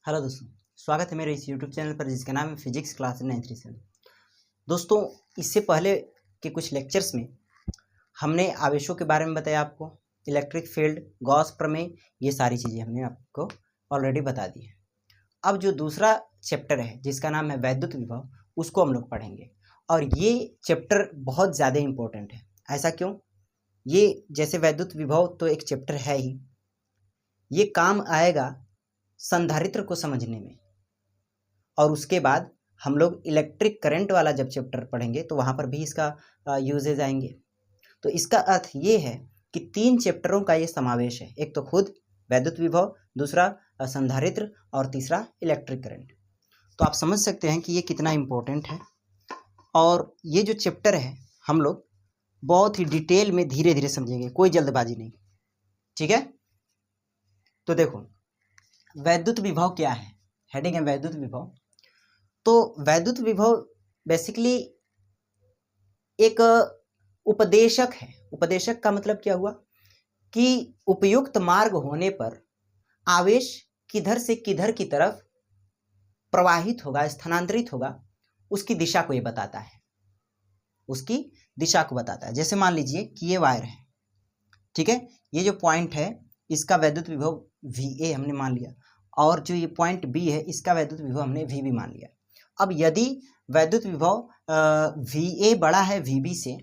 Hello दोस्तों, स्वागत है मेरे इस यूट्यूब चैनल पर जिसका नाम है फिजिक्स क्लास 937। दोस्तों, इससे पहले के कुछ लेक्चर्स में हमने आवेशों के बारे में बताया, आपको इलेक्ट्रिक फील्ड, गॉस प्रमेय, ये सारी चीज़ें हमने आपको ऑलरेडी बता दी है। अब जो दूसरा चैप्टर है जिसका नाम है वैद्युत विभव, उसको हम लोग पढ़ेंगे और ये चैप्टर बहुत ज़्यादा इम्पोर्टेंट है। ऐसा क्यों? ये जैसे वैद्युत विभव तो एक चैप्टर है ही, ये काम आएगा संधारित्र को समझने में, और उसके बाद हम लोग इलेक्ट्रिक करंट वाला जब चैप्टर पढ़ेंगे तो वहाँ पर भी इसका यूजेज आएंगे। तो इसका अर्थ ये है कि 3 चैप्टरों का ये समावेश है, एक तो खुद वैद्युत विभव, दूसरा संधारित्र और तीसरा इलेक्ट्रिक करंट। तो आप समझ सकते हैं कि ये कितना इम्पोर्टेंट है। और ये जो चैप्टर है हम लोग बहुत ही डिटेल में धीरे धीरे समझेंगे, कोई जल्दबाजी नहीं, ठीक है। तो देखो, वैद्युत विभव क्या है, हेडिंग है वैद्युत विभव। तो वैद्युत विभव बेसिकली एक उपदेशक है। उपदेशक का मतलब क्या हुआ कि उपयुक्त मार्ग होने पर आवेश किधर से किधर की तरफ प्रवाहित होगा, स्थानांतरित होगा, उसकी दिशा को ये बताता है, उसकी दिशा को बताता है। जैसे मान लीजिए कि ये वायर है, ठीक है, ये जो पॉइंट है इसका वैद्युत विभव VA हमने मान लिया, और जो ये पॉइंट B है इसका वैद्युत विभव हमने VB मान लिया। अब यदि वैद्युत विभव VA बड़ा है VB से,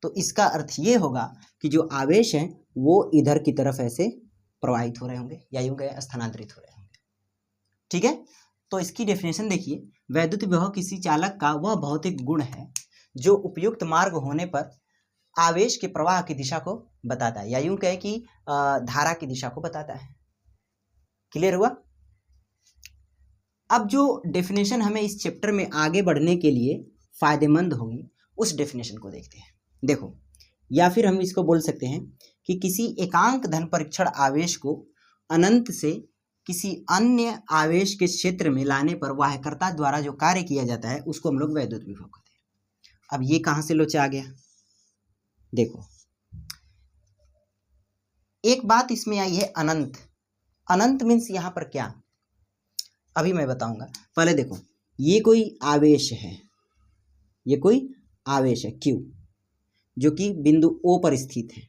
तो इसका अर्थ ये होगा कि जो आवेश हैं वो इधर की तरफ ऐसे प्रवाहित हो रहे होंगे, या यूं कहें स्थानांतरित हो रहे होंगे, ठीक है। तो इसकी डेफिनेशन देखिए, वैद्युत विभव किसी चालक का वह भौतिक गुण है जो उपयुक्त मार्ग होने पर आवेश के प्रवाह की दिशा को बताता है, या यूं कहें कि धारा की दिशा को बताता है। क्लियर हुआ? अब जो डेफिनेशन हमें इस चैप्टर में आगे बढ़ने के लिए फायदेमंद होगी, उस डेफिनेशन को देखते हैं। देखो, या फिर हम इसको बोल सकते हैं कि किसी एकांक धन परीक्षण आवेश को अनंत से किसी अन्य आवेश के क्षेत्र में लाने पर वाह्यकर्ता द्वारा जो कार्य किया जाता है उसको हम लोग वैद्युत विभव कहते हैं। अब ये कहाँ से लोचा आ गया? देखो, एक बात इसमें आई है अनंत। अनंत मीन्स यहाँ पर क्या, अभी मैं बताऊंगा। पहले देखो, ये कोई आवेश है, ये कोई आवेश है Q, जो कि बिंदु O पर स्थित है।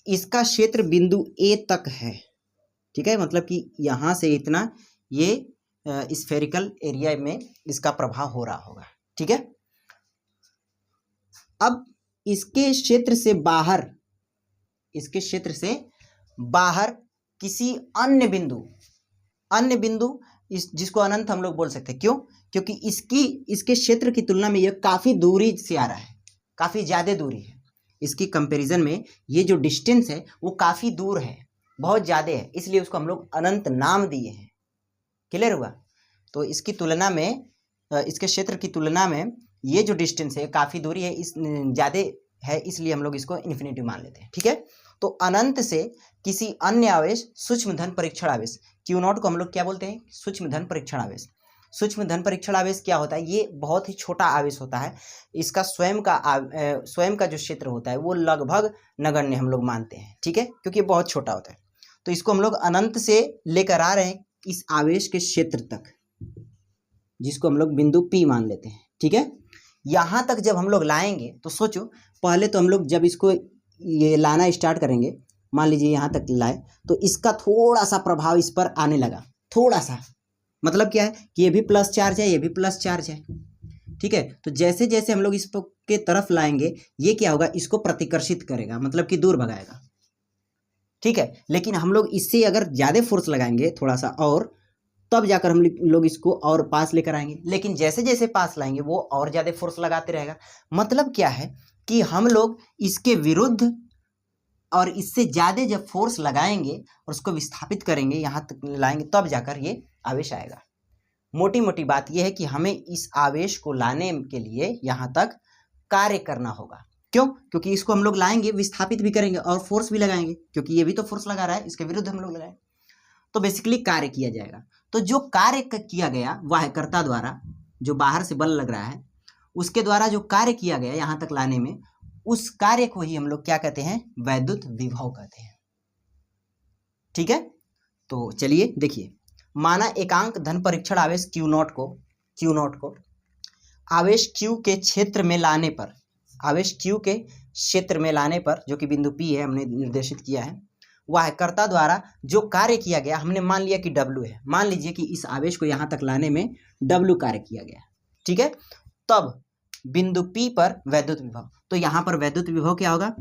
इसका क्षेत्र बिंदु A तक है, ठीक है, मतलब कि यहाँ से इतना ये स्फेरिकल एरिया में इसका प्रभाव हो रहा होगा, ठीक है। अब इसके क्षेत्र से बाहर, इसके क्षेत्र से बाहर किसी अन्य बिंदु इस जिसको अनंत हम लोग बोल सकते हैं। क्यों? क्योंकि इसके क्षेत्र की तुलना में यह काफ़ी दूरी से आ रहा है, काफ़ी ज़्यादा दूरी है। इसकी कंपैरिजन में ये जो डिस्टेंस है वो काफ़ी दूर है, बहुत ज़्यादा है, इसलिए उसको हम लोग अनंत नाम दिए हैं। क्लियर हुआ? तो इसकी तुलना में, इसके क्षेत्र की तुलना में ये जो डिस्टेंस है काफ़ी दूरी है, इस ज़्यादा है, इसलिए हम लोग इसको इन्फिनिटी मान लेते हैं, ठीक है। तो अनंत से किसी अन्य आवेश, सूक्ष्म धन परीक्षण आवेश, Q0 को हम लोग क्या बोलते हैं? सूक्ष्म धन परीक्षण आवेश। सूक्ष्म धन परीक्षण आवेश क्या होता है? ये बहुत ही छोटा आवेश होता है। इसका स्वयं का जो क्षेत्र होता है वो लगभग नगण्य हम लोग मानते हैं, ठीक है, क्योंकि बहुत छोटा होता है। तो इसको हम लोग अनंत से लेकर आ रहे हैं इस आवेश के क्षेत्र तक, जिसको हम लोग बिंदु P मान लेते हैं, ठीक है। यहाँ तक जब हम लोग लाएंगे तो सोचो, पहले तो हम लोग जब इसको ये लाना स्टार्ट करेंगे, मान लीजिए यहाँ तक लाए, तो इसका थोड़ा सा प्रभाव इस पर आने लगा, थोड़ा सा, मतलब क्या है कि ये भी प्लस चार्ज है, ये भी प्लस चार्ज है, ठीक है। तो जैसे जैसे हम लोग इस के तरफ लाएंगे, ये क्या होगा, इसको प्रतिकर्षित करेगा, मतलब कि दूर भगाएगा, ठीक है। लेकिन हम लोग इससे अगर ज़्यादा फोर्स लगाएंगे थोड़ा सा, और तब जाकर हम लोग इसको और पास लेकर आएंगे। लेकिन जैसे जैसे पास लाएंगे वो और ज़्यादा फोर्स लगाते रहेगा। मतलब क्या है कि हम लोग इसके विरुद्ध और इससे ज़्यादा जब फोर्स लगाएंगे और उसको विस्थापित करेंगे, यहाँ तक लाएंगे, तब जाकर ये आवेश आएगा। मोटी मोटी बात यह है कि हमें इस आवेश को लाने के लिए यहाँ तक कार्य करना होगा। क्यों? क्योंकि इसको हम लोग लाएंगे, विस्थापित भी करेंगे और फोर्स भी लगाएंगे, क्योंकि ये भी तो फोर्स लगा रहा है, इसके विरुद्ध हम लोग लगाएंगे, तो बेसिकली कार्य किया जाएगा। तो जो कार्य किया गया वाह्यकर्ता द्वारा, जो बाहर से बल लग रहा है उसके द्वारा जो कार्य किया गया यहाँ तक लाने में, उस कार्य को ही हम लोग क्या कहते हैं? वैद्युत विभव कहते हैं, ठीक है। तो चलिए देखिए, माना एकांक धन परीक्षण आवेश Q नॉट को आवेश Q के क्षेत्र में लाने पर, आवेश Q के क्षेत्र में लाने पर, जो कि बिंदु P है हमने निर्देशित किया है, वाहकर्ता द्वारा जो कार्य किया गया, हमने मान लिया कि W है, मान लीजिए कि इस आवेश को यहाँ तक लाने में W कार्य किया गया, ठीक है। तब बिंदु P पर वैद्युत विभव, तो यहाँ पर वैद्युत विभव क्या होगा,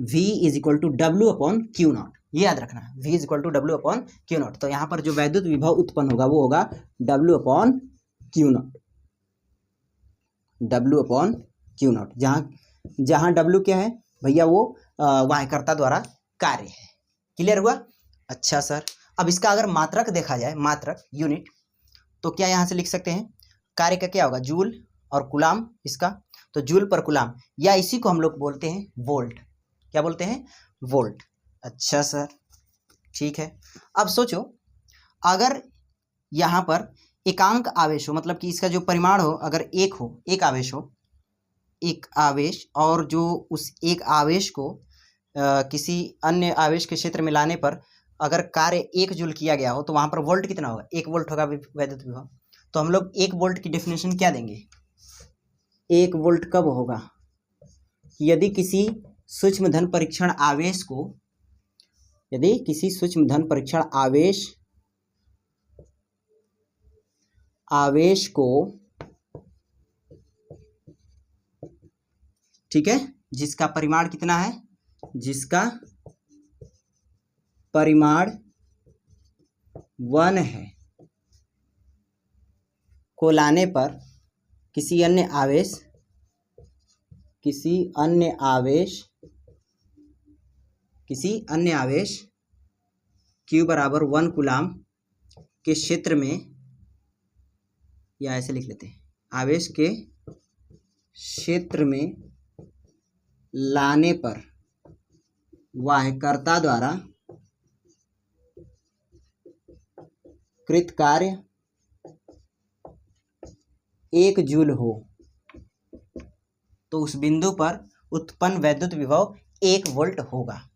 V is equal to W upon Q naught, ये याद रखना, V is equal to W upon Q naught. तो यहाँ पर जो वैद्युत विभव उत्पन्न होगा वो होगा W upon Q not, W upon Q not, जहाँ W क्या है भैया, वो वाहकर्ता द्वारा कार्य है। क्लियर हुआ? अच्छा सर, अब इसका अगर मात्रक देखा जाए, मात्रक यूनिट, तो क्या यहाँ से लिख सकते हैं, कार्य का क्या होगा, जूल और कुलाम, इसका तो जूल पर कुलाम, या इसी को हम लोग बोलते हैं वोल्ट, क्या बोलते हैं, वोल्ट। अच्छा सर, ठीक है। अब सोचो, अगर यहाँ पर एकांक आवेश हो, मतलब कि इसका जो परिमाण हो, अगर एक हो, एक आवेश हो, एक आवेश, और जो उस एक आवेश को किसी अन्य आवेश के क्षेत्र में लाने पर अगर कार्य 1 जूल किया गया हो, तो वहाँ पर वोल्ट कितना होगा, 1 वोल्ट होगा वैद्युत विभव। तो हम लोग 1 वोल्ट की डेफिनेशन क्या देंगे, 1 वोल्ट कब होगा, यदि किसी सूक्ष्म धन परीक्षण आवेश को, यदि किसी सूक्ष्म धन परीक्षण आवेश को, ठीक है, जिसका परिमाण कितना है, जिसका परिमाण 1 है, को लाने पर किसी अन्य आवेश Q बराबर 1 कूलाम के क्षेत्र में, या ऐसे लिख लेते हैं, आवेश के क्षेत्र में लाने पर वाहकर्ता द्वारा कृत कार्य 1 जूल हो, तो उस बिंदु पर उत्पन्न वैद्युत विभव 1 वोल्ट होगा।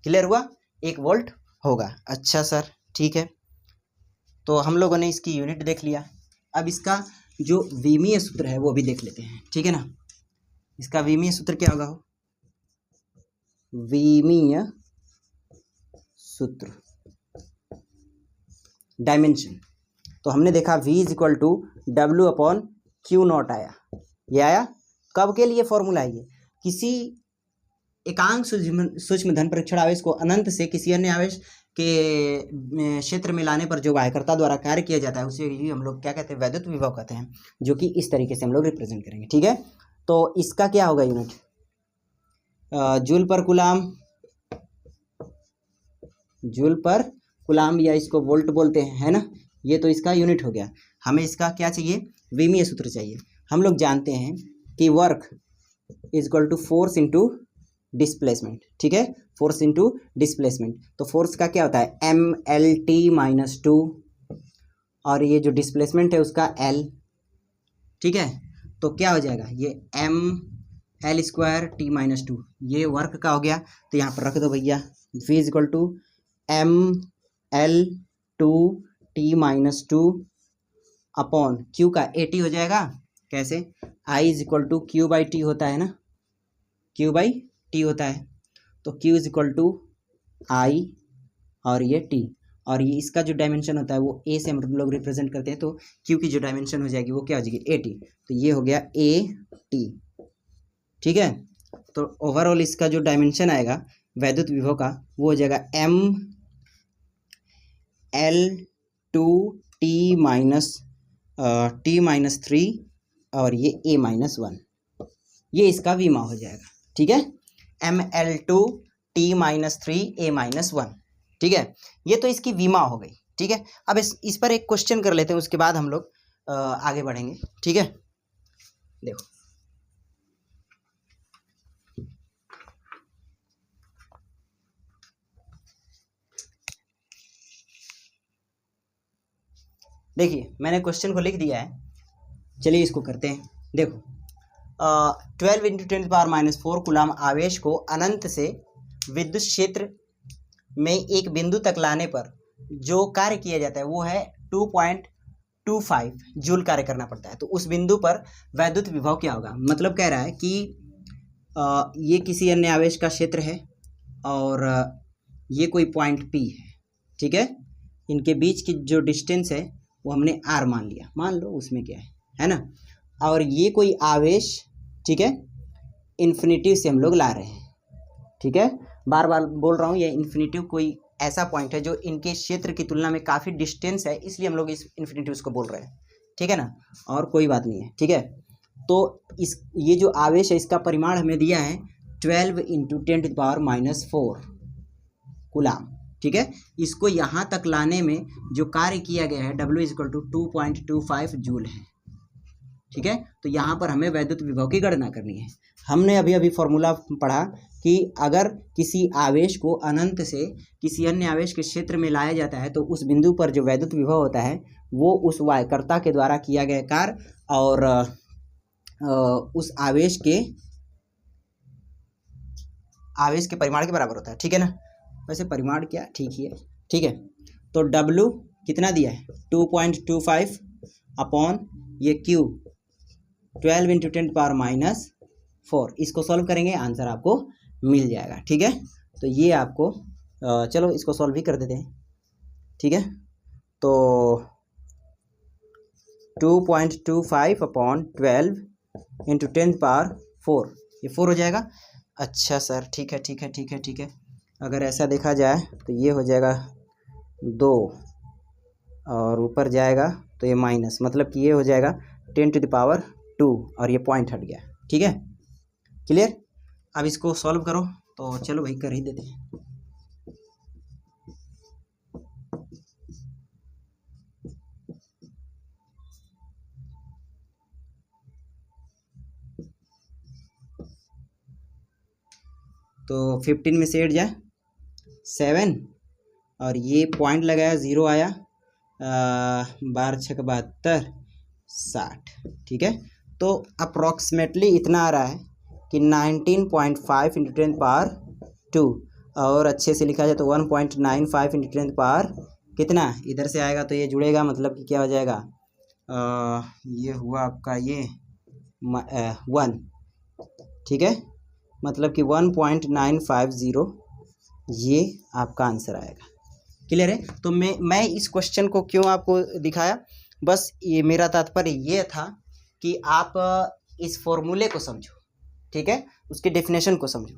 क्लियर हुआ, 1 वोल्ट होगा। अच्छा सर, ठीक है, तो हम लोगों ने इसकी यूनिट देख लिया। अब इसका जो विमीय सूत्र है वो भी देख लेते हैं, ठीक है ना। इसका विमीय सूत्र क्या होगा, विमीय सूत्र डायमेंशन, तो हमने देखा V is equal to W upon Q naught आया, ये आया कब के लिए फॉर्मूला है, ये किसी एकांक सूक्ष्म धन परीक्षण आवेश को अनंत से किसी अन्य आवेश के क्षेत्र में लाने पर जो वाहकर्ता द्वारा कार्य किया जाता है उसे ही हम लोग क्या कहते हैं, वैद्युत विभव कहते हैं, जो कि इस तरीके से हम लोग रिप्रेजेंट करेंगे, ठीक है। तो इसका क्या होगा यूनिट, जूल पर कुलाम, या इसको वोल्ट बोलते हैं, है ना, ये तो इसका यूनिट हो गया। हमें इसका क्या चाहिए, विमीय सूत्र चाहिए। हम लोग जानते हैं कि work is equal to force into displacement, ठीक है, फोर्स इंटू डिस्प्लेसमेंट। तो फोर्स का क्या होता है, MLT-2, और ये जो डिस्प्लेसमेंट है उसका L, ठीक है। तो क्या हो जाएगा, ये ML²T-2, ये वर्क का हो गया। तो यहाँ पर रख दो भैया, V is equal to ML2T-2 upon Q का AT हो जाएगा, कैसे, I is equal to Q/T होता है ना, Q/T होता है, तो Q is equal to I और ये T, और ये इसका जो डायमेंशन होता है वो A से हम लोग रिप्रेजेंट करते हैं, तो Q की जो डायमेंशन हो जाएगी वो क्या हो जाएगी, AT, तो ये हो गया AT, ठीक है। तो ओवरऑल इसका जो डायमेंशन आएगा वैद्युत विभव का वो हो जाएगा ML2T-3 और ये A-1, ये इसका विमा हो जाएगा, ठीक है, ML2T-3 A-1, ठीक है। ये तो इसकी विमा हो गई, ठीक है। अब इस पर एक क्वेश्चन कर लेते हैं, उसके बाद हम लोग आगे बढ़ेंगे, ठीक है। देखो, देखिए मैंने क्वेश्चन को लिख दिया है, चलिए इसको करते हैं। देखो 12 × 10⁻⁴ कूलाम आवेश को अनंत से विद्युत क्षेत्र में एक बिंदु तक लाने पर जो कार्य किया जाता है वो है 2.25 जूल कार्य करना पड़ता है। तो उस बिंदु पर वैद्युत विभव क्या होगा, मतलब कह रहा है कि ये किसी अन्य आवेश का क्षेत्र है और ये कोई पॉइंट P है, ठीक है। इनके बीच की जो डिस्टेंस है वो हमने R मान लिया, मान लो उसमें क्या है ना। और ये कोई आवेश, ठीक है, इन्फिनिटिव से हम लोग ला रहे हैं, ठीक है। बार बार बोल रहा हूँ, ये इन्फिनिटिव कोई ऐसा पॉइंट है जो इनके क्षेत्र की तुलना में काफ़ी डिस्टेंस है, इसलिए हम लोग इस इन्फिनिटिव को बोल रहे हैं, ठीक है ना, और कोई बात नहीं है, ठीक है। तो ये जो आवेश है इसका परिमाण हमें दिया है 12 × 10⁻⁻4 कूलाम, ठीक है। इसको यहाँ तक लाने में जो कार्य किया गया है W = 2.25 जूल है, ठीक है। तो यहाँ पर हमें वैद्युत विभव की गणना करनी है। हमने अभी फॉर्मूला पढ़ा कि अगर किसी आवेश को अनंत से किसी अन्य आवेश के क्षेत्र में लाया जाता है तो उस बिंदु पर जो वैद्युत विभव होता है वो उस वायकर्ता के द्वारा किया गया कार्य और उस आवेश के परिमाण के बराबर होता है, ठीक है ना। वैसे परिमाण क्या ठीक ही है, ठीक है। तो W कितना दिया है 2.25 अपॉन ये Q 12 × 10⁻⁻4, इसको सॉल्व करेंगे आंसर आपको मिल जाएगा, ठीक है। तो ये आपको चलो इसको सॉल्व भी कर देते हैं, ठीक है। तो 2.25 अपॉन 12 × 10⁻4, ये 4 हो जाएगा। अच्छा सर, ठीक है ठीक है ठीक है ठीक है। अगर ऐसा देखा जाए तो ये हो जाएगा 2 और ऊपर जाएगा तो ये माइनस, मतलब कि ये हो जाएगा 10⁻2 और ये पॉइंट हट गया, ठीक है, क्लियर। अब इसको सॉल्व करो, तो चलो भाई कर ही देते हैं। तो 15 में से 8 जाए 7 और ये पॉइंट लगाया 0 आया, 12 × 6 = 72, 60, ठीक है। तो अप्रॉक्सीमेटली इतना आ रहा है कि 19.5 × 10⁻2 और अच्छे से लिखा जाए तो 1.95 × 10⁻, कितना इधर से आएगा तो ये जुड़ेगा, मतलब कि क्या हो जाएगा, ये हुआ आपका ये 1, ठीक है, मतलब कि 1.950 ये आपका आंसर आएगा, क्लियर है। तो मैं इस क्वेश्चन को क्यों आपको दिखाया, बस ये मेरा तात्पर्य ये था कि आप इस फॉर्मूले को समझो, ठीक है, उसके डेफिनेशन को समझो,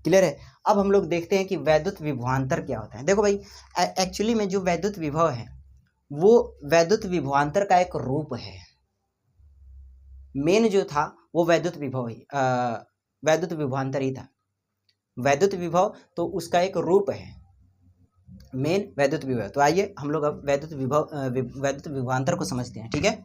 क्लियर है। अब हम लोग देखते हैं कि वैद्युत विभवांतर क्या होता है। देखो भाई, एक्चुअली में जो वैद्युत विभव है वो वैद्युत विभवांतर का एक रूप है। मेन जो था वो वैद्युत विभव ही वैद्युत विभवांतर ही था। वैद्युत विभव तो उसका एक रूप है, मेन वैद्युत विभव। तो आइए हम लोग अब वैद्युत विभवांतर को समझते हैं, ठीक है।